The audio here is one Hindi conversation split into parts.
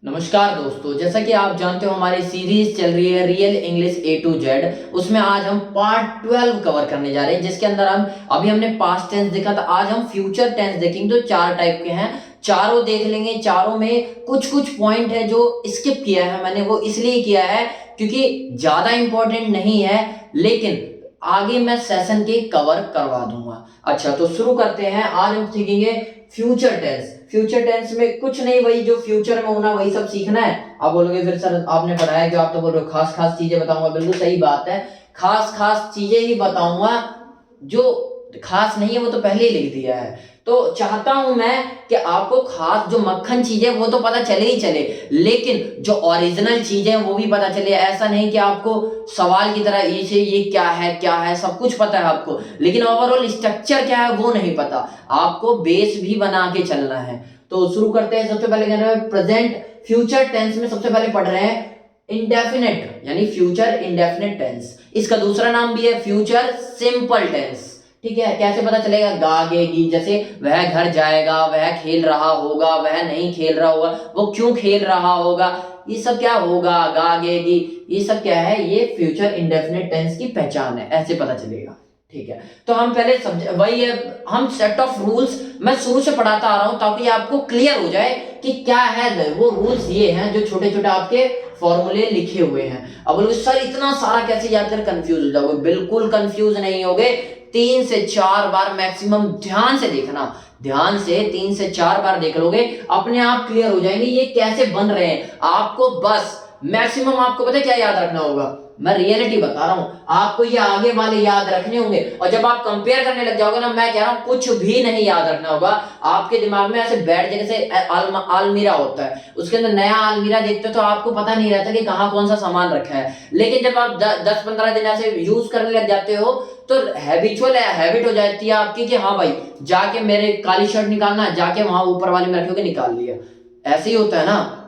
नमस्कार दोस्तों, जैसा कि आप जानते हो हमारी सीरीज चल रही है real English A to Z. उसमें आज हम पार्ट 12 कवर करने जा रहे हैं, जिसके अंदर हमने पास्ट टेंस देखा था। आज हम फ्यूचर टेंस देखेंगे। तो चार टाइप के हैं, चारों देख लेंगे। चारों में कुछ कुछ पॉइंट है जो स्किप किया है मैंने, वो इसलिए किया है क्योंकि ज्यादा इंपॉर्टेंट नहीं है, लेकिन आगे मैं सेशन के कवर करवा दूंगा। अच्छा, तो शुरू करते हैं। आज हम सीखेंगे फ्यूचर टेंस। फ्यूचर टेंस में कुछ नहीं, वही जो फ्यूचर में होना वही सब सीखना है। आप बोलोगे फिर सर आपने पढ़ाया कि आप तो बोल रहे हो खास खास चीजें बताऊंगा। बिल्कुल सही बात है, खास खास चीजें ही बताऊंगा। जो खास नहीं है वो तो पहले ही लिख दिया है। तो चाहता हूं मैं कि आपको खास जो मक्खन चीजें वो तो पता चले ही चले, लेकिन जो ओरिजिनल चीजें वो भी पता चले। ऐसा नहीं कि आपको सवाल की तरह ये क्या है सब कुछ पता है आपको, लेकिन ओवरऑल स्ट्रक्चर क्या है वो नहीं पता। आपको बेस भी बना के चलना है। तो शुरू करते हैं। सबसे पहले कहना है प्रेजेंट फ्यूचर टेंस में सबसे पहले पढ़ रहे हैं इंडेफिनेट, यानी फ्यूचर इंडेफिनेट टेंस। इसका दूसरा नाम भी है फ्यूचर सिंपल टेंस। ठीक है, कैसे पता चलेगा? गागेगी, जैसे वह घर जाएगा, वह खेल रहा होगा, वह नहीं खेल रहा होगा, वो क्यों खेल रहा होगा, ये सब क्या होगा, गागेगी, ये सब क्या है? ये फ्यूचर इंडेफिनिट टेंस की पहचान है, ऐसे पता चलेगा। ठीक है, तो हम पहले वही है, हम सेट ऑफ रूल्स मैं शुरू से पढ़ाता आ रहा हूं ताकि आपको क्लियर हो जाए कि क्या है। वो रूल्स ये हैं जो छोटे छोटे आपके फॉर्मूले लिखे हुए हैं। अब बोलोगे सर इतना सारा कैसे याद कर, कंफ्यूज हो जाओगे। बिल्कुल कंफ्यूज नहीं होगे। 3 से 4 बार मैक्सिमम ध्यान से देखना, ध्यान से 3 से 4 बार देख लोगे, अपने आप क्लियर हो जाएंगे ये कैसे बन रहे हैं। आपको बस मैक्सिमम आपको पता है क्या याद रखना होगा? मैं रियलिटी बता रहा हूं आपको, ये आगे वाले याद रखने होंगे। और जब आप कंपेयर करने लग जाओगे ना, मैं कह रहा हूं कुछ भी नहीं याद रखना होगा। आपके दिमाग में ऐसे बैठ जाए, जैसे अलमीरा होता है, उसके अंदर नया अलमीरा देखते हो तो आपको पता नहीं रहता कि कहां कौन सा सामान रखा है। लेकिन जब आप 10-15 दिन ऐसे यूज करने लग जाते हो तो हैबिचुअल हैबिट हो जाती है आपकी कि हाँ भाई जाके मेरे काली शर्ट निकालना, जाके वहां ऊपर वाले में रखोगे, निकाल लिया। ऐसे ही होता है ना,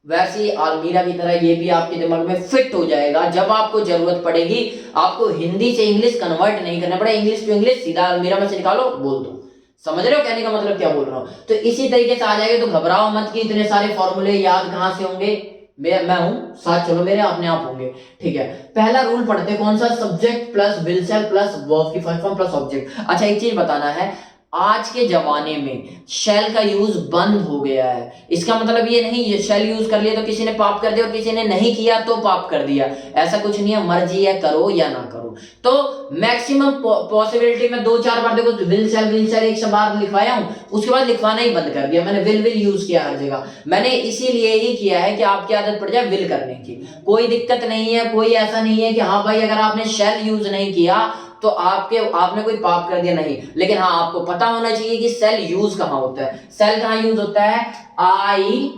वैसे ही अलमीरा की तरह ये भी आपके दिमाग में फिट हो जाएगा। जब आपको जरूरत पड़ेगी, आपको हिंदी से इंग्लिश कन्वर्ट नहीं करना पड़ेगा, इंग्लिश टू इंग्लिश सीधा अलमीरा में से निकालो, बोल दो। समझ रहे हो कहने का मतलब क्या बोल रहा हूं? तो इसी तरीके से आ जाएगा। तो घबराओ मत कि इतने सारे फॉर्मूले याद कहां से होंगे। मैं हूं साथ, चलो मेरे अपने आप होंगे। ठीक है, पहला रूल पढ़ते कौन सा? Subject plus will shall plus verb की फर्स्ट फॉर्म प्लस ऑब्जेक्ट। अच्छा, एक चीज बताना है, आज के जमाने में शेल का यूज बंद हो गया है। इसका मतलब ये नहीं ये शेल यूज कर लिया तो किसी ने पाप कर दिया और किसी ने नहीं किया तो पाप कर दिया, ऐसा कुछ नहीं है। मर्जी है, करो या ना करो। तो मैक्सिमम पॉसिबिलिटी में 2-4 बार देखो विल सेल एक बार लिखवाया हूं, उसके बाद लिखवाना ही बंद कर दिया मैंने। विल यूज किया हर जगह, मैंने इसीलिए ही किया है कि आपकी आदत पड़ जाए विल करने की। कोई दिक्कत नहीं है, कोई ऐसा नहीं है कि हाँ भाई अगर आपने शेल यूज नहीं किया तो आपने कोई पाप कर दिया, नहीं। लेकिन हाँ आपको पता होना चाहिए कि सेल यूज कहां होता है। सेल कहां यूज होता है? आई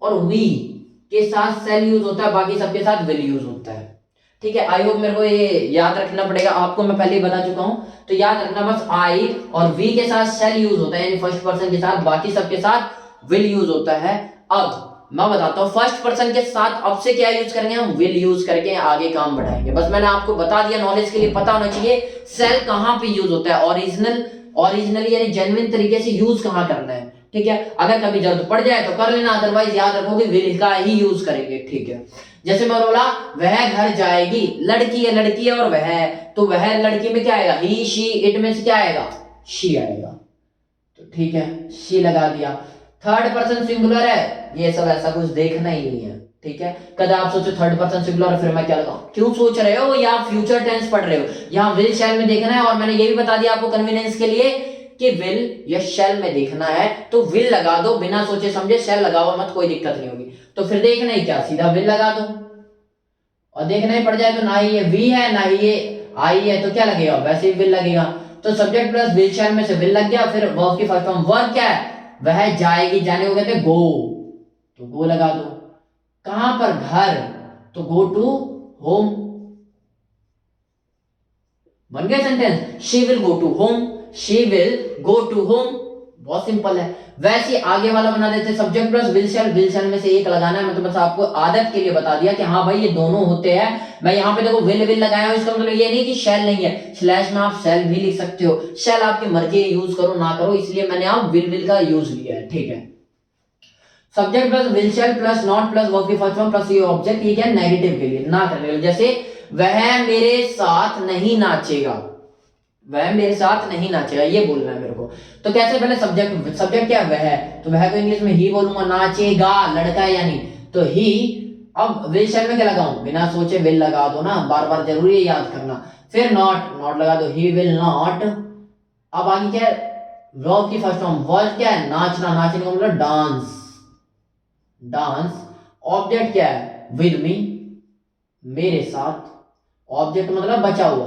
और वी के साथ सेल यूज होता है, बाकी सबके साथ विल यूज होता है। ठीक है, आई होप मेरे को ये याद रखना पड़ेगा, आपको मैं पहले ही बता चुका हूं। तो याद रखना बस, आई और वी के साथ सेल यूज होता है, यानी फर्स्ट पर्सन के साथ, बाकी सबके साथ विल यूज होता है। अब मैं बताता हूं फर्स्ट पर्सन के साथ अब से क्या यूज करेंगे, हम विल यूज करके आगे काम बढ़ाएंगे। बस मैंने आपको बता दिया, नॉलेज के लिए पता होना चाहिए सेल कहां पे यूज होता है, ओरिजिनली यानी जेन्युइन तरीके से यूज कहां करना है। ठीक है, अगर कभी जरूरत पड़ जाए तो कर लेना, अदरवाइज याद रखोगे विल का ही यूज करेंगे। ठीक है, जैसे मैं बोला वह घर जाएगी, लड़की है और वह है, तो वह लड़की में क्या आएगा? ही शी, इट में से क्या आएगा? शी आएगा। तो ठीक है, शी लगा दिया। थर्ड पर्सन सिंगुलर है, ये सब ऐसा कुछ देखना ही नहीं है। ठीक है, कदा आप सोचो थर्ड पर्सन सिंगुलर फिर मैं क्या लगाऊं, क्यों सोच रहे हो? या फ्यूचर टेंस पढ़ रहे हो, यहां विल शैल में देखना है। और मैंने ये भी बता दिया आपको कन्वीनियंस के लिए कि विल या शैल में देखना है तो विल लगा दो, बिना सोचे समझे। शैल लगाओ मत, कोई दिक्कत नहीं होगी। तो फिर देखना ही क्या, सीधा विल लगा दो। और देखना ही पड़ जाए तो ना ही ये वी है ना ही ये आई है, तो क्या लगेगा? वैसे ही विल लगेगा। तो सब्जेक्ट प्लस विल शैल में से विल लग गया। फिर वर्ब की फर्स्ट फॉर्म, वर्ब क्या है? वह जाएगी, जाने को कहते हैं गो, तो गो लगा दो। कहां पर? घर, तो गो टू होम। बन गया sentence, she will go to home, she will go to home. बहुत सिंपल है। वैसे आगे वाला बना देते सब्जेक्ट प्लस विल शैल में से एक लगाना है। मैं तो बस आपको आदत के लिए बता दिया कि हाँ भाई ये दोनों होते हैं। मैं यहाँ पे देखो विल लगाया हूं, इसका मतलब ये नहीं कि शैल नहीं है, स्लैश में आप शैल भी लिख सकते हो। शैल आपकी मर्जी यूज करो ना करो, इसलिए मैंने आप विल का यूज लिया है। ठीक है, subject plus will shell plus not plus verb की फर्स्ट फॉर्म प्लस ये ऑब्जेक्ट, ये क्या है नेगेटिव के लिए, ना करने के लिए। जैसे वह मेरे साथ नहीं नाचेगा, वह मेरे साथ नहीं नाचेगा, ये बोलना है मेरे को। तो कैसे, पहले सब्जेक्ट, सब्जेक्ट क्या है वह, तो वह को इंग्लिश में ही बोलूंगा, नाचेगा लड़का है यानी, तो ही। अब विल शैल में क्या लगाऊं, बिना सोचे विल लगा दो ना, बार बार जरूरी है याद करना। फिर नॉट, नॉट लगा दो, ही विल नॉट। अब आगे क्या है, वर्ब की फर्स्ट फॉर्म, वर्ब क्या है नाचना, नाचने का मतलब डांस, डांस। ऑब्जेक्ट क्या है विद मी, मेरे साथ, ऑब्जेक्ट मतलब बचा हुआ।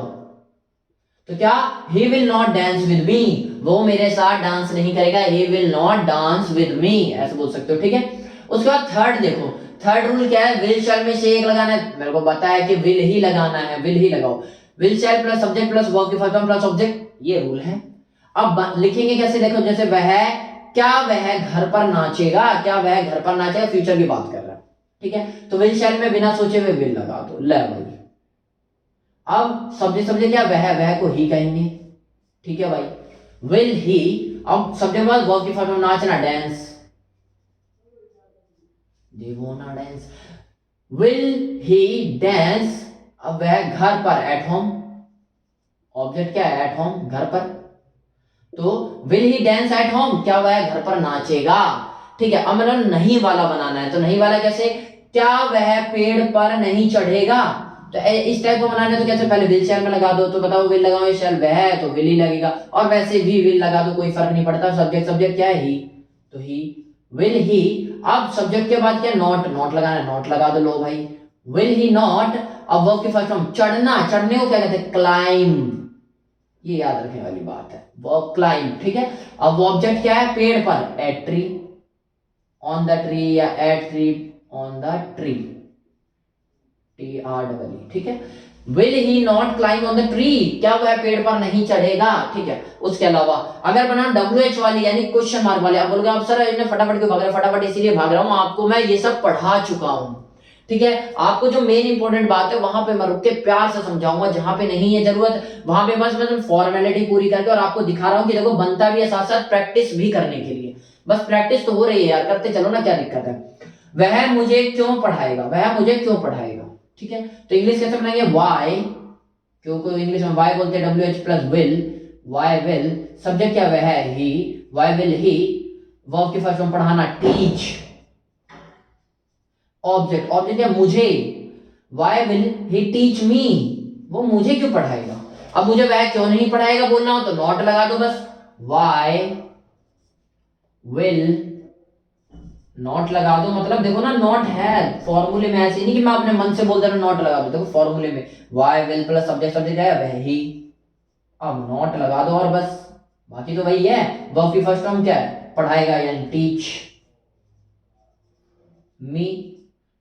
तो क्या, he will not dance with me, वो मेरे साथ डांस नहीं करेगा, he will not dance with me, ऐसे बोल सकते हो, ठीक है। उसके बाद थर्ड देखो, थर्ड रूल क्या है, विल शैल में से एक लगाना है, मेरे को बताया कि विल ही लगाना है, विल ही लगाओ। Will shell plus subject plus verb की फर्स्ट फॉर्म प्लस ऑब्जेक्ट, ये रूल है। अब लिखेंगे कैसे, देखो जैसे वह, क्या वह घर पर नाचेगा, क्या वह घर पर नाचेगा, फ्यूचर की बात कर रहा है, ठीक है। तो विल शैल में बिना सोचे हुए विल लगा दो, ले भाई। अब सब्जेक्ट, सब्जेक्ट क्या, वह को ही कहेंगे, ठीक है भाई, विल ही। अब सब्जेक्ट बाद वर्ब की फर्स्ट फॉर्म नाचना, dance, they वांना dance, will he dance. अब वह घर पर, एट होम, ऑब्जेक्ट क्या है एट होम, घर पर, तो will he dance at home, क्या वह घर पर नाचेगा, ठीक है। अब मैंने नहीं वाला बनाना है, तो नहीं वाला कैसे, क्या वह पेड़ पर नहीं चढ़ेगा, तो इस टाइप को बनाना है, तो कैसे, पहले विल शैल में लगा दो, तो बताओ विल लगाओ शैल, वह है तो विल ही लगेगा, और वैसे भी विल लगा दो, कोई फर्क नहीं पड़ता, सब्जेक्ट, सब्जेक्ट क्या है ही, तो ही, विल ही। अब सब्जेक्ट के बाद क्या, नॉट, नॉट लगाना है, नॉट लगा दो, लो भाई, विल ही नॉट। अब वर्ब की फर्स्ट फॉर्म चढ़ना, चढ़ने को क्या कहते हैं, क्लाइंब, ये याद रखने वाली बात है, वर्ब क्लाइंब, ठीक है। अब ऑब्जेक्ट क्या है, पेड़ पर, at tree, on the tree, या at tree, on the tree, TREE, ठीक है। Will he not climb on the tree, क्या वह पेड़ पर नहीं चढ़ेगा, ठीक है। उसके अलावा अगर बना WH वाली यानी क्वेश्चन मार्क वाले, अब बोलोगे आप सर इन्हें फटाफट क्यों भाग रहे हैं, फटाफट इसीलिए भाग रहा हूं, आपको मैं ये सब पढ़ा चुका हूं, ठीक है। आपको जो मेन इंपॉर्टेंट बात है वहां पे मैं रुक के प्यार से समझाऊंगा, जहां पे नहीं है जरूरत वहां पे बस मैं फॉर्मेलिटी पूरी करके और आपको दिखा रहा हूं कि देखो बनता भी है, साथ साथ प्रैक्टिस भी करने के लिए, बस प्रैक्टिस तो हो रही है यार, करते चलो ना, क्या दिक्कत है। वह मुझे क्यों पढ़ाएगा, वह मुझे क्यों पढ़ाएगा, ठीक है। तो इंग्लिश कैसे बनाएंगे, वाई, क्योंकि इंग्लिश में वाई बोलते हैं, WH plus will, why will. Subject क्या वह है he, why will he. Verb की फर्स्ट फॉर्म पढ़ाना, टीच। ऑब्जेक्ट, ऑब्जेक्ट क्या मुझे, why will he teach me, वो मुझे क्यों पढ़ाएगा। अब मुझे वह क्यों नहीं पढ़ाएगा बोलना हो तो नॉट लगा दो बस, वाई विल नॉट लगा दो, मतलब देखो ना नॉट है फॉर्मूले में, ऐसे नहीं कि मैं अपने मन से बोल दे रहा हूं नॉट लगा दो, देखो फॉर्मूले में why will plus subject, subject है वह ही, अब नॉट लगा दो और बस, बाकी तो वही है। वर्ब की फर्स्ट फॉर्म क्या है, पढ़ाएगा यानी टीच मी,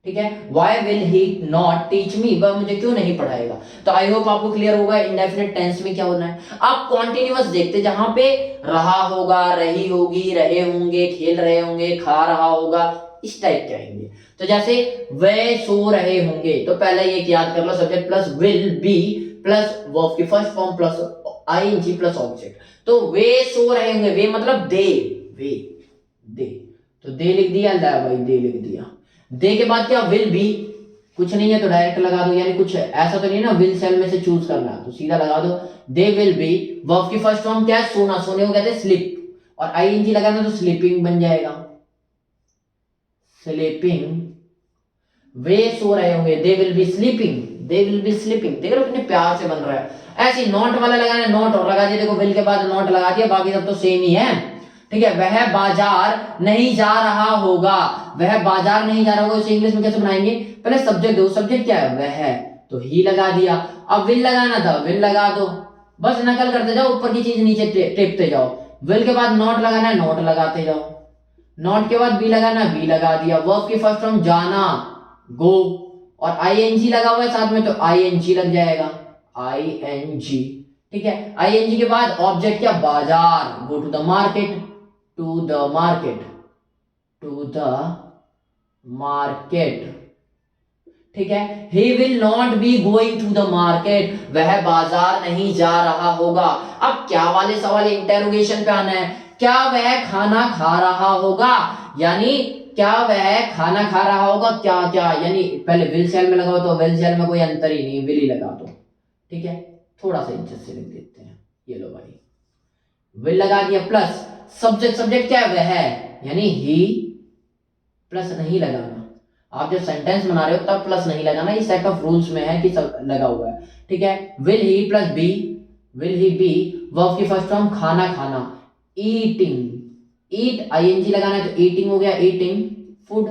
ठीक है। Why will he not teach me, वह मुझे क्यों नहीं पढ़ाएगा। तो आई होप आपको क्लियर होगा इंडेफिनिट टेंस में क्या होना है। आप कॉन्टिन्यूअस देखते, जहां पे रहा होगा, रही होगी, रहे होंगे, खेल रहे होंगे, खा रहा होगा, इस टाइप के आएंगे। तो जैसे वे सो रहे होंगे, तो पहले ये याद कर लो, subject plus will be plus verb की first form plus ING plus object, तो वे सो रहे होंगे, वे मतलब दे, वे दे, तो दे लिख दिया, भाई दे लिख दिया। दे के बाद क्या, विल बी, कुछ नहीं है तो डायरेक्ट लगा दो, यानी कुछ ऐसा तो नहीं ना विल सेल में से चूज करना, तो सीधा लगा दो, दे विल बी। वर्ब की फर्स्ट फॉर्म क्या है, सोना, सोने को कहते हैं स्लीप, और ING लगाना तो स्लीपिंग बन जाएगा, स्लीपिंग। वे सो रहे होंगे, they will be sleeping, they will be sleeping, देख रहे हो कितने प्यार से बन रहा है। ऐसे नॉट वाला लगाना है, नॉट और लगा दिया, देखो विल के बाद नॉट लगा दिया, बाकी सब तो सेम ही है, ठीक है। वह बाजार नहीं जा रहा होगा, वह बाजार नहीं जा रहा होगा, इसे इंग्लिश में कैसे बनाएंगे, पहले सब्जेक्ट दो, सब्जेक्ट क्या है वह है, तो ही लगा दिया। अब विल लगाना था, विल लगा दो, बस नकल करते जाओ, ऊपर की चीज नीचे टेपते जाओ। विल के बाद नॉट लगाना है, नॉट लगाते जाओ, नॉट के बाद बी लगाना, बी लगा दिया। वर्ब की फर्स्ट फॉर्म जाना, गो, और ING लगा हुआ है साथ में, तो ING लग जाएगा, ING, ठीक है। ING के बाद ऑब्जेक्ट क्या, बाजार, go to the market, to the market, to the market, ठीक है। he will not be going to the market, वह बाजार नहीं जा रहा होगा। अब क्या वाले सवाल इंटेरोगेशन पे आना है, क्या वह खाना खा रहा होगा, यानी क्या वह खाना खा रहा होगा, क्या क्या, यानी पहले विल सेल में लगाओ तो विल सेल में कोई अंतर ही नहीं, विल ही लगा दो, ठीक है। थोड़ा सा इज्जत से लिख देते हैं, ये लो भाई, विल लगा दिया, प्लस सब्जेक्ट, सब्जेक्ट क्या है, वह है, यानी ही, प्लस नहीं लगाना। आप जब सेंटेंस बना रहे हो तब प्लस नहीं लगाना, इस सेट ऑफ रूल्स में है कि सब लगा हुआ है, ठीक है। Will he plus be, will he be verb की फर्स्ट फॉर्म खाना खाना, ईटिंग, ईट आईएनजी लगाना है तो ईटिंग हो गया, eating food.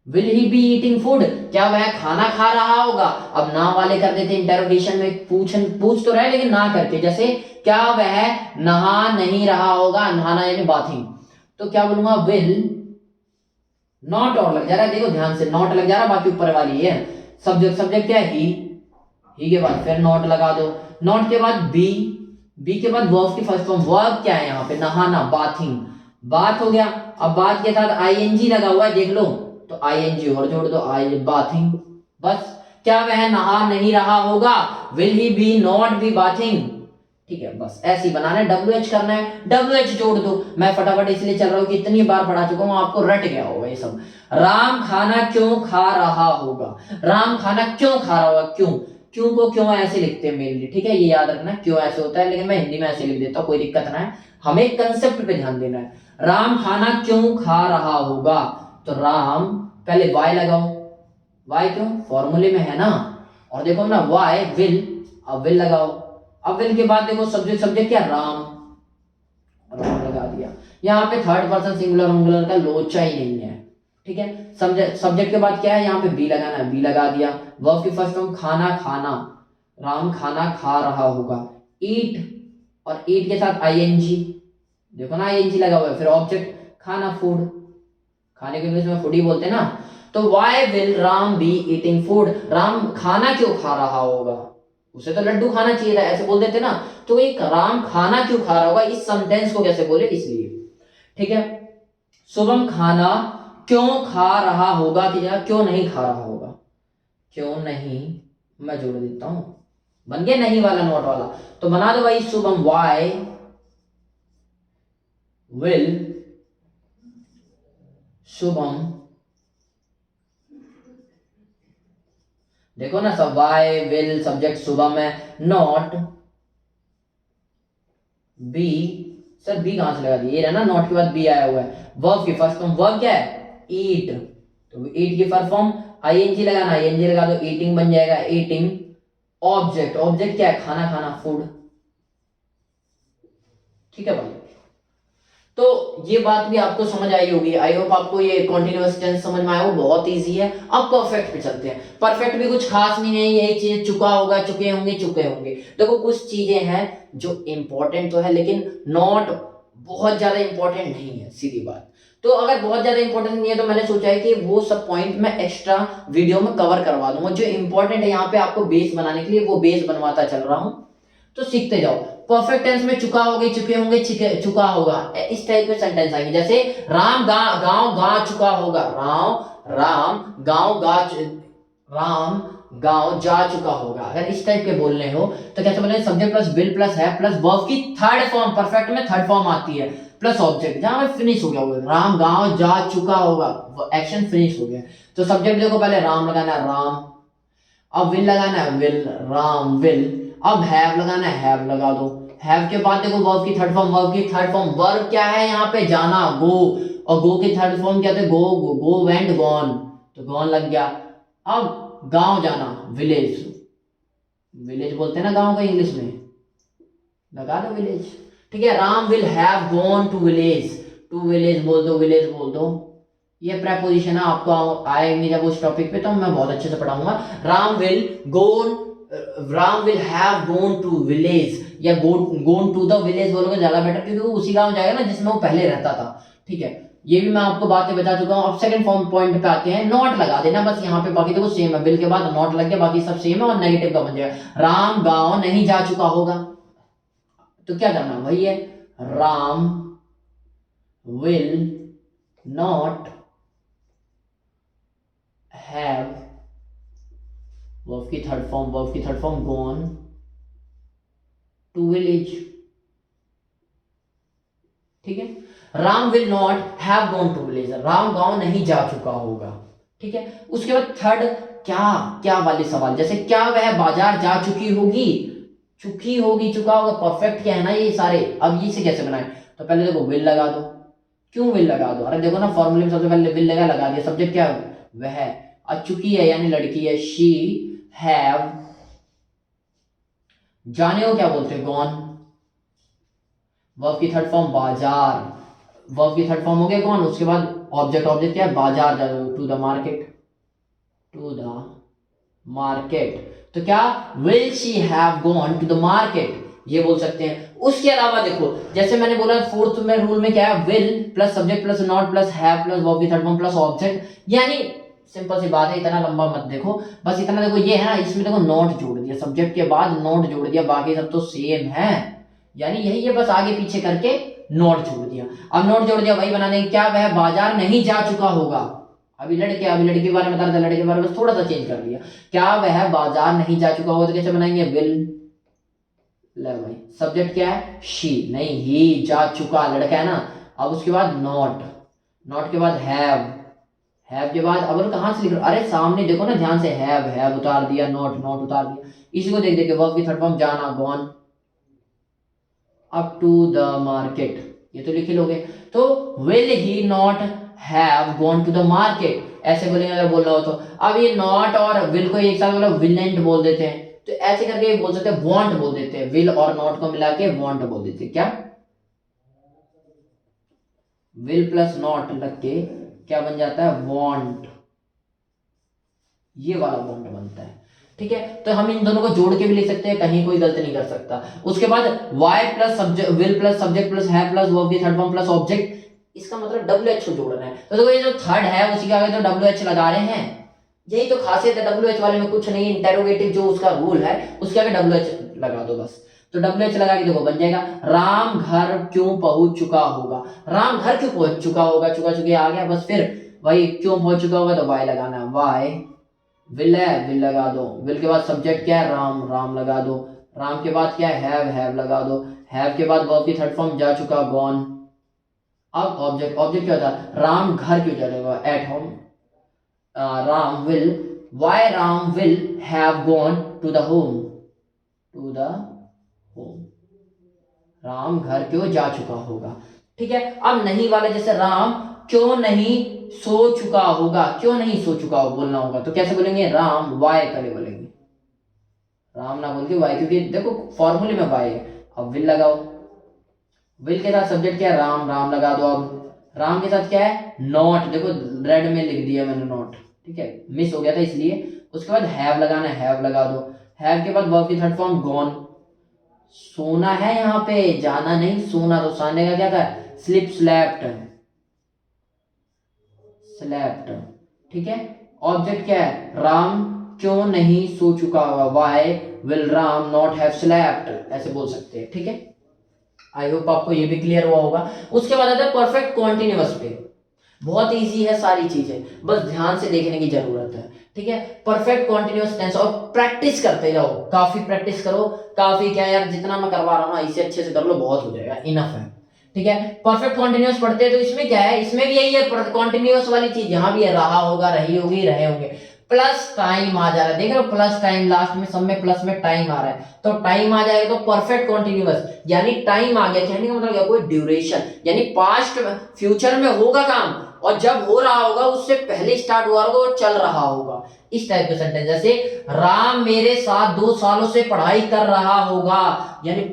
Will he be eating food, क्या वह खाना खा रहा होगा। अब ना वाले कर देते इंटेरोगेशन में, पूछ तो रहे लेकिन ना करके, जैसे क्या वह नहा नहीं रहा होगा, नहाना यानी बाथिंग, तो क्या बोलूंगा, विल नॉट, और लग जा रहा है, देखो ध्यान से, नॉट लग जा रहा है, बाकी ऊपर वाली है सब्जेक्ट, सब्जेक्ट क्या है, ही के बाद फिर नॉट लगा दो, नॉट के बाद बी, बी के बाद वर्ब की फर्स्ट फॉर्म, वर्ब क्या है यहाँ पे, नहाना, बाथिंग, बात हो गया। अब बात के साथ आईएनजी लगा हुआ है, देख लो, तो आईएनजी और जोड़ दो, आई बाथिंग, बस। क्या वह नहा नहीं रहा होगा, will he be not be bathing, ठीक है, बस ऐसे ही बनाना है, डब्ल्यू एच करना है, डब्ल्यू एच जोड़ दो। मैं फटाफट इसलिए चल रहा हूँ कि इतनी बार पढ़ा चुका हूँ, आपको रट गया होगा ये सब। राम खाना क्यों खा रहा होगा, राम खाना क्यों खा रहा होगा, क्यों, क्यों को क्यों ऐसे लिखते हैं मेनली, ठीक है, ये याद रखना क्यों ऐसे होता है, लेकिन मैं हिंदी में ऐसे लिख देता हूँ, कोई दिक्कत ना है, हमें कंसेप्ट पे ध्यान देना है। राम खाना क्यों खा रहा होगा, तो राम, पहले वाई लगाओ, वाई क्यों, फॉर्मूले में है ना, और देखो ना वाई विल, अब विल लगाओ, अब विल के बाद देखो सब्जेक्ट, सब्जेक्ट क्या, राम, राम लगा दिया। यहाँ पे थर्ड पर्सन सिंगुलर सिंगुलर का लोचा ही नहीं है, ठीक है। सब्जेक्ट, सब्जेक्ट के बाद क्या है, यहाँ पे बी लगाना है, बी लगा दिया। वर्ब की फर्स्ट फॉर्म खाना खाना, राम खाना खा रहा होगा, ईट, और ईट के साथ आईएनजी, देखो ना आईएनजी लगा हुआ है, फिर ऑब्जेक्ट खाना, फूड, खाने के इंग्लिश में फूड ही बोलते हैं ना, तो why will Ram be eating food, Ram खाना क्यों खा रहा होगा, उसे तो लड्डू खाना चाहिए था, ऐसे बोल देते ना, तो एक राम खाना क्यों खा रहा होगा, इस सेंटेंस को कैसे बोले, इसलिए, ठीक है। शुभम खाना क्यों खा रहा होगा की जगह क्यों नहीं खा रहा होगा, क्यों नहीं, मैं जोड़ देता हूं, बन गया नहीं वाला नोट वाला, तो बना दो भाई, शुभम वाई विल, शुभम, देखो ना सब, वाई विल सब्जेक्ट शुभम है, नॉट बी, सर बी कहां से लगा दिया, ये है ना, नॉट के बाद बी आया हुआ है, वर्ब की फर्स्ट फॉर्म, वर्ब क्या है, ईट, तो ईट की फर्स्ट फॉर्म आईएनजी लगाना, आईएनजी लगा दो, ईटिंग बन जाएगा, ईटिंग, ऑब्जेक्ट, ऑब्जेक्ट क्या है, खाना खाना, फूड, ठीक है भाई। तो ये बात भी आपको समझ आई होगी, आई होप आपको ये कॉन्टिन्यूअस टेंस समझ में आया हो, बहुत इजी है। अब परफेक्ट पे चलते हैं, परफेक्ट भी कुछ खास नहीं है, यही चीज चुका होगा, चुके होंगे, चुके होंगे, देखो कुछ चीजें हैं जो इंपॉर्टेंट तो है लेकिन नॉट बहुत ज्यादा इंपॉर्टेंट नहीं है, सीधी बात। तो अगर बहुत ज्यादा इंपॉर्टेंट नहीं है तो मैंने सोचा है कि वो सब पॉइंट मैं एक्स्ट्रा वीडियो में कवर करवा दूंगा, जो इंपॉर्टेंट है यहाँ पे आपको बेस बनाने के लिए, वो बेस बनवाता चल रहा हूँ, तो सीखते जाओ। परफेक्ट टेंस में चुका होगे, चुके होंगे, चुका होगा, इस टाइप के सेंटेंस आएंगे, जैसे राम गांव गा चुका होगा, राम गांव राम गांव जा चुका होगा, अगर इस टाइप के बोलने हो तो कैसे बोले, सब्जेक्ट प्लस विल प्लस है प्लस वर्ब की थर्ड फॉर्म, परफेक्ट में थर्ड फॉर्म आती है, प्लस ऑब्जेक्ट, जहां पे फिनिश हो गया वो, राम गांव जा चुका होगा, एक्शन फिनिश हो गया, तो सब्जेक्ट देखो, पहले राम लगाना है, राम, अब विल लगाना है, विल, राम विल, अब हैव लगाना है, हैव लगा दो, हैव के बाद देखो वर्ब की थर्ड फॉर्म, वर्ब की थर्ड फॉर्म, वर्ब क्या है यहाँ पे, जाना, गो, और गो की थर्ड फॉर्म क्या थे, गो वेंट गॉन, तो गॉन लग गया। अब गांव जाना, विलेज, विलेज बोलते हैं ना गांव का इंग्लिश में, लगा दो विलेज, ठीक है। Ram will have gone to village, to village बोल दो, विलेज बोल दो, ये प्रेपोजिशन है, आपको आएंगे जब उस टॉपिक पे तो मैं बहुत अच्छे से पढ़ाऊंगा। Ram will gone, Ram will have gone to village, या गोन टू द विलेज बोलोगे ज्यादा बेटर, क्योंकि वो उसी गांव जाएगा ना जिसमें वो पहले रहता था, ठीक है। ये भी मैं आपको बातें बता चुका हूँ। अब सेकंड फॉर्म पॉइंट पे आते हैं, नॉट लगा देना बस यहाँ पे, बाकी देखो सेम है, विल के बाद नॉट लग गया, बाकी सब सेम है, और नेगेटिव का बन जाएगा, राम गांव नहीं जा चुका होगा, तो क्या करना वही है, Ram will not have, verb की third form gone to village, ठीक है। Ram will not have gone to village, Ram गांव नहीं जा चुका होगा। ठीक है। उसके बाद थर्ड क्या, क्या वाले सवाल, जैसे क्या वह बाजार जा चुकी होगी, चुकी होगी, चुका होगा, परफेक्ट क्या है ना ये सारे। अब ये से कैसे बनाए, तो पहले देखो विल लगा दो। क्यों विल लगा दो, अरे देखो ना फॉर्मूले में सबसे पहले विल लगा दिया, सब्जेक्ट क्या वह, अब चुकी है यानी लड़की है, शी हैव, जाने को क्या बोलते हैं गॉन, वर्ब की थर्ड फॉर्म बाजार, वर्ब की थर्ड फॉर्म हो गया गॉन। उसके बाद ऑब्जेक्ट, ऑब्जेक्ट क्या है बाजार, जा to the market, to the market. तो क्या will she have gone to the market, ये बोल सकते हैं। उसके अलावा देखो जैसे मैंने बोला फोर्थ में रूल में क्या है, will plus subject plus not plus have plus verb की थर्ड फॉर्म प्लस ऑब्जेक्ट, यानी सिंपल सी बात है, इतना लंबा मत देखो, बस इतना देखो ये है ना, इसमें देखो नॉट जोड़ दिया, सब्जेक्ट के बाद नॉट जोड़ दिया, बाकी सब तो सेम है, यानी यही है, बस आगे पीछे करके नॉट जोड़ दिया। अब नॉट जोड़ दिया वही बना देंगे, क्या वह बाजार नहीं जा चुका होगा, अभी लड़के के बारे में बता रहा था, लड़के के बारे में थोड़ा सा चेंज कर दिया, क्या वह बाजार नहीं जा चुका होगा, तो कैसे बनाएंगे विल, ले भाई सब्जेक्ट क्या है शी, नहीं ही, जा चुका लड़का है ना। अब उसके बाद नॉट, नॉट के बाद हैव के बाद अब कहां से लिख रहे हो, अरे सामने देखो ना ध्यान से, हैव उतार दिया, नॉट उतार दिया, इसी को देख देख के वर्ब की थर्ड फॉर्म जाना, gone up to the market, ये तो लिख ही लोगे। तो will he not have gone to the market, ऐसे बोलेंगे अगर बोल रहा हो तो। अब ये नॉट और विल को एक साथ मतलब विलेंट बोल देते हैं, तो ऐसे करके बोल सकते हैं वॉन्ट बोल देते हैं, विल और नॉट को मिला के वॉन्ट बोल देते हैं, क्या विल प्लस नॉट लग के क्या बन जाता है वॉन्ट, ये वाला वॉन्ट बनता है। ठीक है, तो हम इन दोनों को जोड़ के भी लिख सकते हैं, कहीं कोई गलती नहीं कर सकता। उसके बाद why plus subject, will plus subject plus है प्लस वर्ब की थर्ड फॉर्म प्लस ऑब्जेक्ट, इसका मतलब डब्ल्यू एच को जोड़ना है। तो देखो ये जो थर्ड है उसी के आगे तो डब्ल्यू एच लगा रहे हैं, यही तो खासियत है डब्ल्यू एच वाले में, कुछ नहीं, इंटेरोगेटिव जो उसका रूल है उसके आगे डब्ल्यू एच लगा दो बस। तो डब्ल्यू एच लगा के देखो बन जाएगा राम घर क्यों पहुंच चुका होगा, राम घर क्यों पहुंच चुका होगा, चुका चुके आ गया बस, फिर वही क्यों पहुंच चुका होगा तो वाई लगाना है, वाई विल है, विल लगा दो, विल के बाद सब्जेक्ट क्या है राम लगा दो, राम के बाद क्या है हैव लगा दो, हैव के बाद वर्ब की थर्ड फॉर्म जा चुका गॉन। अब ऑब्जेक्ट, ऑब्जेक्ट क्या होता है राम घर क्यों जाएगा at home, Ram will, why Ram will have gone to the home, to the home, Ram घर क्यों जा चुका होगा। ठीक है, अब नहीं वाले जैसे राम क्यों नहीं सो चुका होगा, क्यों नहीं सो चुका हो बोलना होगा, तो कैसे बोलेंगे राम वाई पहले बोलेंगे, राम ना बोल के वाई, क्योंकि देखो फॉर्मूले में वाई है। अब विल लगाओ, विल के साथ सब्जेक्ट क्या है राम लगा दो, अब राम के साथ क्या है नॉट, देखो रेड में लिख दिया मैंने नॉट, ठीक है मिस हो गया था इसलिए। उसके बाद हैव लगाना है, हैव लगा दो, हैव के बाद वर्ब की थर्ड फॉर्म गॉन, सोना है यहाँ पे जाना नहीं, सोना, तो सोने का क्या था स्लिप स्लैप्ड, स्लैप्ड। ठीक है, ऑब्जेक्ट क्या है राम क्यों नहीं सो चुका होगा, why will Ram not have slapped, ऐसे बोल सकते हैं। ठीक है, आई होप आपको ये भी क्लियर हुआ होगा। उसके बाद आता है परफेक्ट कॉन्टिन्यूअस पे, बहुत इजी है सारी चीजें, बस ध्यान से देखने की जरूरत है। ठीक है, परफेक्ट कॉन्टिन्यूअस टेंस, और प्रैक्टिस करते जाओ, काफी प्रैक्टिस करो, काफी क्या यार जितना मैं करवा रहा हूँ ना इसे अच्छे से कर लो, बहुत हो जाएगा, इनफ है। ठीक है, परफेक्ट कॉन्टिन्यूअस पढ़ते हैं तो इसमें क्या है, इसमें भी यही है कॉन्टिन्यूअस वाली चीज, यहाँ भी है रहा होगा, रही होगी, रहे होंगे, प्लस टाइम आ जा रहा है, देख रहे हो प्लस टाइम, लास्ट में सब में प्लस में टाइम आ रहा है, तो टाइम आ जाएगा तो परफेक्ट कॉन्टिन्यूअस, यानी टाइम आ गया, कहने का मतलब क्या कोई ड्यूरेशन, यानी पास्ट फ्यूचर में होगा काम, और जब हो रहा होगा उससे पहले स्टार्ट हुआ होगा और चल रहा होगा, इस टाइप के सेंटेंस। जैसे राम मेरे साथ 2 सालों से पढ़ाई कर रहा होगा, यानी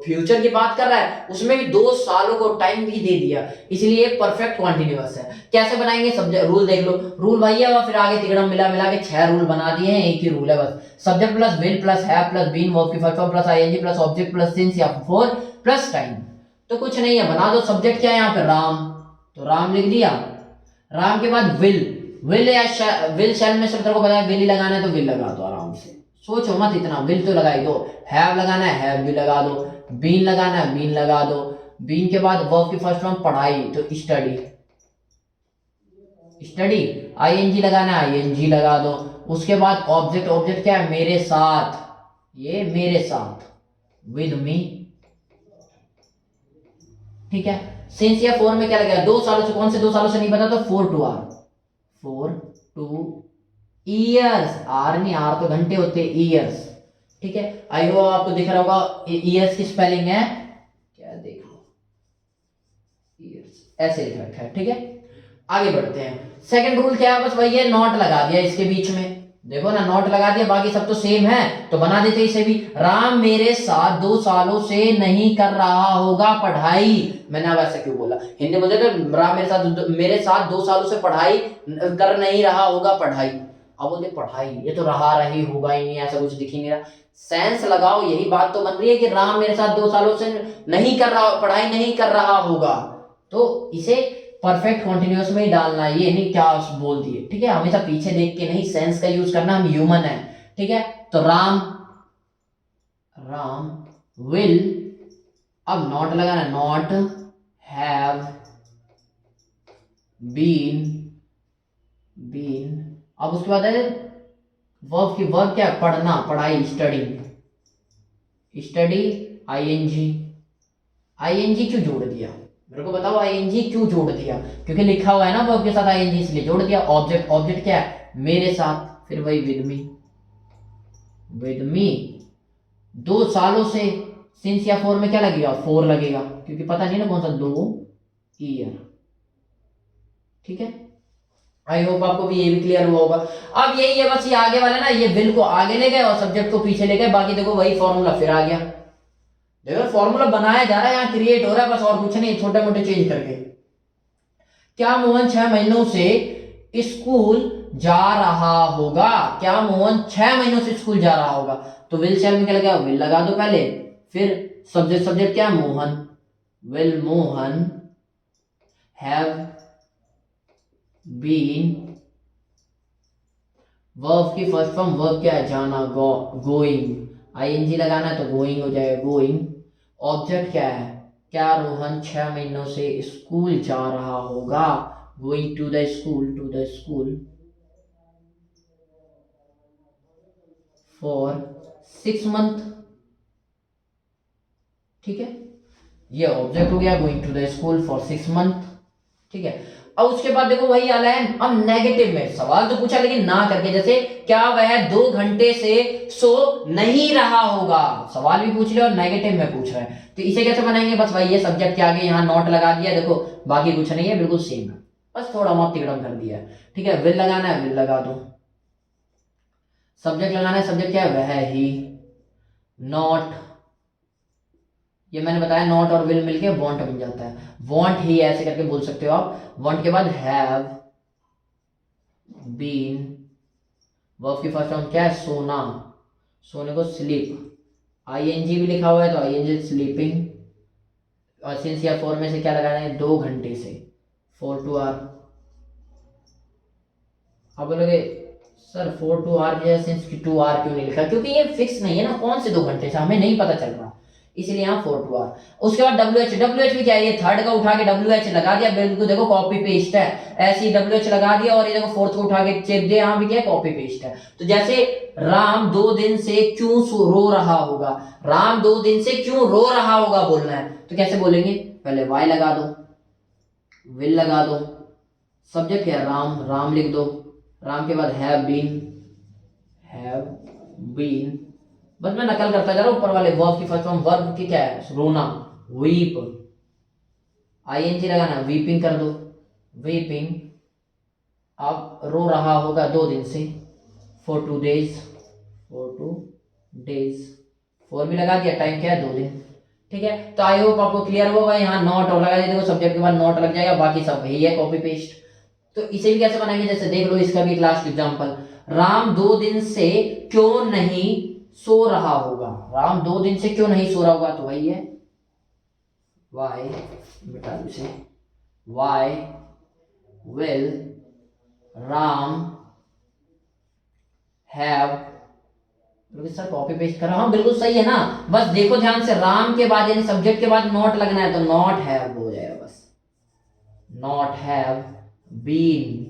फ्यूचर की बात कर रहा है, उसमें भी 2 सालों को टाइम भी दे दिया, इसलिए परफेक्ट कॉन्टिन्यूअस है। कैसे बनाएंगे सब्जेक्ट, रूल देख लो, रूल वही है, फिर आगे तिगड़म मिला मिला के 6 रूल बना दिए हैं, एक ही रूल है बस, subject plus will plus have plus been verb की first form plus ING plus object plus since या फोर प्लस टाइम। तो कुछ नहीं है, बना दो, सब्जेक्ट क्या है यहाँ पे राम, तो राम लिख दिया, राम के बाद विल या विल शैल में सब को बताया विल ही लगाना है तो विल लगा दो आराम से, सोचो मत इतना, विल तो लगाई दो, हैव लगाना है हैव भी लगा दो, बीन लगाना है बीन लगा दो, बीन के बाद वर्ब की फर्स्ट फॉर्म पढ़ाई तो स्टडी, स्टडी, आईएनजी लगाना है आईएनजी लगा दो, उसके बाद ऑब्जेक्ट, ऑब्जेक्ट क्या है मेरे साथ, ये मेरे साथ विद मी। ठीक है, सिंस या फोर में क्या लगेगा, 2 सालों से, कौन से 2 सालों से नहीं पता, तो 4 two hour, 4 two years, hour नहीं, आर तो घंटे होते, ईयर्स, ठीक है। आई होप आपको दिख रहा होगा ईयर्स की स्पेलिंग है क्या, देख लो, ईयर्स ऐसे लिख रखा है, ठीक है। आगे बढ़ते हैं, सेकंड रूल क्या है, बस वही है, नॉट लगा दिया इसके बीच में, देखो ना, नॉट लगा दिया, बाकी सब तो सेम है, तो बना देते इसे भी। राम मेरे साथ 2 सालों से नहीं कर रहा होगा पढ़ाई, मैंने अब ऐसा क्यों बोला, हिंदी बोलते तो राम मेरे साथ 2 सालों से पढ़ाई कर नहीं रहा होगा पढ़ाई, अब बोलते पढ़ाई, ये तो रही होगा ही नहीं, ऐसा कुछ दिख ही नहीं रहा, सेंस लगाओ, यही बात तो बन रही है कि राम मेरे साथ 2 सालों से नहीं कर रहा, पढ़ाई नहीं कर रहा होगा, तो इसे परफेक्ट कॉन्टिन्यूअस में ही डालना है, ये नहीं क्या बोल दिए, ठीक है, हमेशा पीछे देख के नहीं, सेंस का यूज करना, हम ह्यूमन है, ठीक है। तो राम विल, अब नॉट लगाना, नॉट हैव बीन, अब उसके बाद है वर्ब की, वर्ब क्या है, पढ़ना, पढ़ाई, स्टडी, आईएनजी क्यों जोड़ दिया, मेरे को बताओ, आईएनजी क्यों जोड़ दिया, क्योंकि लिखा हुआ है ना वर्ब के साथ आईएनजी, इसलिए जोड़ दिया। ऑब्जेक्ट क्या है, मेरे साथ, फिर वही विद मी, 2 सालों से, सिंस या फोर में क्या लगेगा, 4 लगेगा, क्योंकि पता नहीं ना कौन सा, 2 ईयर, ठीक है। आई होप आपको भी ये भी क्लियर हुआ होगा। अब यही है बस, ये आगे वाला ना, ये विल को आगे ले गए और सब्जेक्ट को पीछे ले गए, बाकी देखो वही फॉर्मूला फिर आ गया, देखो फॉर्मूला बनाया जा रहा है, यहाँ क्रिएट हो रहा है, बस और कुछ नहीं, छोटे मोटे चेंज करके। क्या मोहन 6 महीनों से स्कूल जा रहा होगा, क्या मोहन 6 महीनों से स्कूल जा रहा होगा, तो विल शेल में क्या लगा, विल लगा दो पहले, फिर सब्जेक्ट क्या, Mohan, will Mohan have been, verb की फर्स्ट फॉर्म, वर्ब क्या है, जाना, गोइंग, आईएनजी लगाना है तो गोइंग हो जाएगा, गोइंग। ऑब्जेक्ट क्या है, क्या रोहन 6 महीनों से स्कूल जा रहा होगा, going to the school for 6 month, ठीक है, ये ऑब्जेक्ट हो गया, going to the school for 6 month, ठीक है। अब उसके बाद देखो वही आला है, अब नेगेटिव में सवाल तो पूछा लेकिन ना करके, जैसे क्या वह 2 घंटे से सो नहीं रहा होगा, सवाल भी पूछ रहे और नेगेटिव में पूछ रहा है, तो इसे कैसे बनाएंगे, बस वही है, सब्जेक्ट के आगे यहाँ नॉट लगा दिया, देखो बाकी कुछ नहीं है, बिल्कुल सेम है, बस थोड़ा बहुत तिगड़म कर दिया है, ठीक है। विल लगाना है, विल लगा दो, सब्जेक्ट लगाना है, सब्जेक्ट क्या है, वह ही, नॉट, ये मैंने बताया नॉट और विल मिलके वांट बन जाता है, वांट ही ऐसे करके बोल सकते हो आप। वांट के बाद हैव बीन, वर्ब की फर्स्ट फॉर्म क्या है, सोना, सोने को स्लीप, आईएनजी भी लिखा हुआ है तो आईएनजी स्लीपिंग, और सिंस या फोर में से क्या लगाना है, 2 घंटे से, 4 टू आर। अब बोलोगे सर 4 टू आर जो है, सिंस 2 आर क्यों नहीं लिखा, क्योंकि ये फिक्स नहीं है ना कौन से 2 घंटे से, हमें नहीं पता चल रहा, इसलिए यहाँ 4 टू आर। उसके बाद डब्ल्यू एच भी क्या है, ये थर्ड का उठा के डब्ल्यू एच लगा दिया, बिल्कुल देखो कॉपी पेस्ट है, ऐसे ही डब्ल्यू एच लगा दिया, और ये देखो फोर्थ को उठा के चेप दिया, यहाँ भी क्या है, कॉपी पेस्ट है। तो जैसे राम 2 दिन से क्यों रो रहा होगा, राम 2 दिन से क्यों रो रहा होगा बोलना है, तो कैसे बोलेंगे, पहले वाई लगा दो, विल लगा दो, सब्जेक्ट क्या है, राम लिख दो, राम के बाद हैव बीन, बस मैं नकल करता जा रहा हूं, ऊपर वाले वर्ब की फर्स्ट फॉर्म, वर्ब की क्या है, रोना, वीप, आईएनजी लगाना, वीपिंग कर दो, वीपिंग, अब रो रहा होगा 2 दिन से, फॉर 2 डेज, 4 भी लगा दिया, टाइम क्या है, 2 दिन, ठीक है। तो आई होप आपको क्लियर होगा, यहाँ नॉट और लगा दिया, देखो सब्जेक्ट के बाद नॉट लग जाएगा, बाकी सब वही है, कॉपी पेस्ट। तो इसे भी कैसे बनाएंगे, जैसे देख लो इसका भी लास्ट एग्जांपल, राम 2 दिन से क्यों नहीं सो रहा होगा, राम 2 दिन से क्यों नहीं सो रहा होगा, तो वही है वाई, बेटा इसे, why will Ram have, sir copy paste कर रहा हूं, बिल्कुल सही है ना, बस देखो ध्यान से, राम के बाद यानी सब्जेक्ट के बाद नॉट लगना है, तो नॉट हैव हो जाएगा, बस नॉट हैव बीन,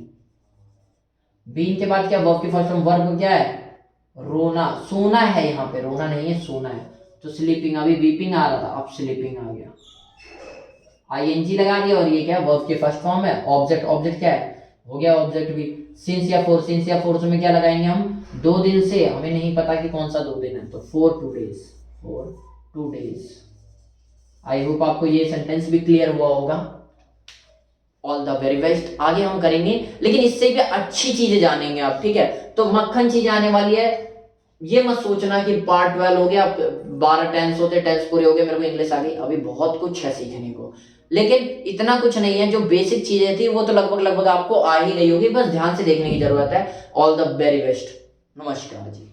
बीन के बाद क्या, वर्ब की फर्स्ट फॉर्म, वर्ब क्या है, रोना, सोना है, यहाँ पे रोना नहीं है, सोना है, तो स्लीपिंग, अभी वीपिंग आ रहा था, अब स्लीपिंग आ गया, आईएनजी लगा दिया और ये क्या है, वर्ब की फर्स्ट फॉर्म है। ऑब्जेक्ट, ऑब्जेक्ट क्या है, हो गया ऑब्जेक्ट भी। सिंस या फोर, सिंस या फोर्स में क्या लगाएंगे हम, 2 दिन से, हमें नहीं पता कि कौन सा 2 दिन है, तो for 2 days, for 2 days. I hope आपको ये सेंटेंस भी क्लियर हुआ होगा। All the very best. आगे हम करेंगे, लेकिन इससे भी अच्छी चीजें जानेंगे आप, ठीक है। तो मक्खन चीज आने वाली है। ये मत सोचना कि पार्ट 12 हो गया, 12 टेंस होते, टेंस पूरे हो गए, मेरे को इंग्लिश आ गई। अभी बहुत कुछ है सीखने को, लेकिन इतना कुछ नहीं है। जो बेसिक चीजें थी वो तो लगभग लगभग आपको आ ही रही होगी, बस ध्यान से देखने की जरूरत है। All the very best. नमस्कार जी।